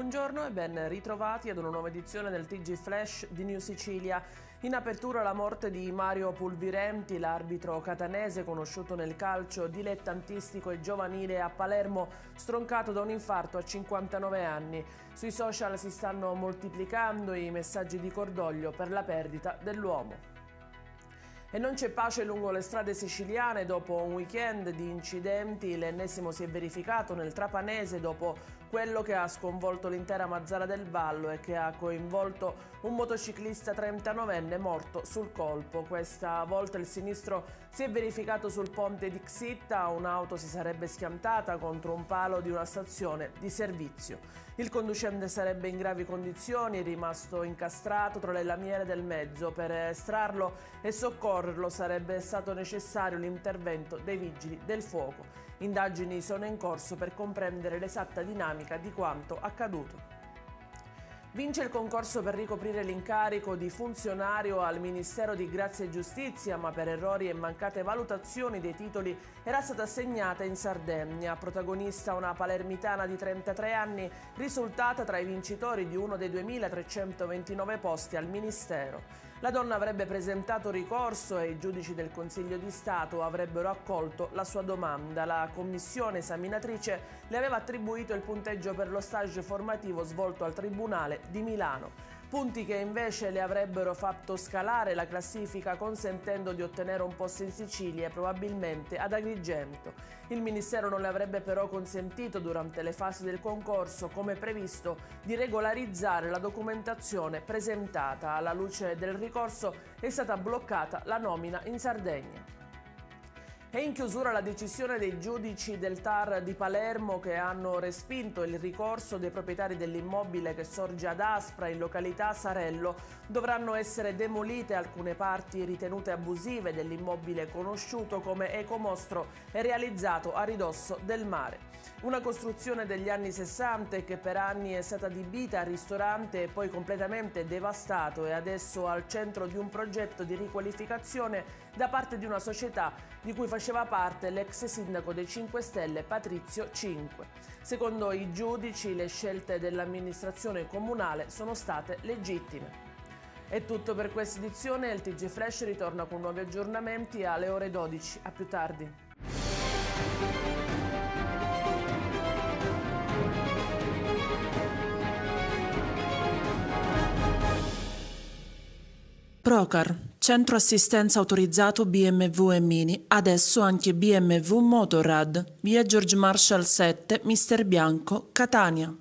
Buongiorno e ben ritrovati ad una nuova edizione del TG Flash di New Sicilia. In apertura la morte di Mario Pulvirenti, l'arbitro catanese conosciuto nel calcio dilettantistico e giovanile a Palermo, stroncato da un infarto a 59 anni. Sui social si stanno moltiplicando i messaggi di cordoglio per la perdita dell'uomo. E non c'è pace lungo le strade siciliane dopo un weekend di incidenti. L'ennesimo si è verificato nel Trapanese dopo quello che ha sconvolto l'intera Mazara del Vallo e che ha coinvolto un motociclista 39enne morto sul colpo. Questa volta il sinistro si è verificato sul ponte di Xitta. Un'auto si sarebbe schiantata contro un palo di una stazione di servizio. Il conducente sarebbe in gravi condizioni, è rimasto incastrato tra le lamiere del mezzo. Per estrarlo e soccorrerlo sarebbe stato necessario l'intervento dei vigili del fuoco. Indagini sono in corso per comprendere l'esatta dinamica di quanto accaduto. Vince il concorso per ricoprire l'incarico di funzionario al Ministero di Grazia e Giustizia, ma per errori e mancate valutazioni dei titoli era stata assegnata in Sardegna. Protagonista una palermitana di 33 anni, risultata tra i vincitori di uno dei 2.329 posti al Ministero. La donna avrebbe presentato ricorso e i giudici del Consiglio di Stato avrebbero accolto la sua domanda. La commissione esaminatrice le aveva attribuito il punteggio per lo stage formativo svolto al Tribunale di Milano. Punti che invece le avrebbero fatto scalare la classifica, consentendo di ottenere un posto in Sicilia e probabilmente ad Agrigento. Il Ministero non le avrebbe però consentito durante le fasi del concorso, come previsto, di regolarizzare la documentazione presentata. Alla luce del ricorso è stata bloccata la nomina in Sardegna. È in chiusura la decisione dei giudici del TAR di Palermo che hanno respinto il ricorso dei proprietari dell'immobile che sorge ad Aspra in località Sarello. Dovranno essere demolite alcune parti ritenute abusive dell'immobile conosciuto come ecomostro e realizzato a ridosso del mare. Una costruzione degli anni 60 che per anni è stata adibita a ristorante e poi completamente devastato e adesso al centro di un progetto di riqualificazione da parte di una società di cui faceva parte l'ex sindaco dei 5 Stelle Patrizio Cinque. Secondo i giudici le scelte dell'amministrazione comunale sono state legittime. È tutto per questa edizione, il TG Flash ritorna con nuovi aggiornamenti alle ore 12. A più tardi. Procar, centro assistenza autorizzato BMW e Mini, adesso anche BMW Motorrad, via George Marshall 7, Mister Bianco, Catania.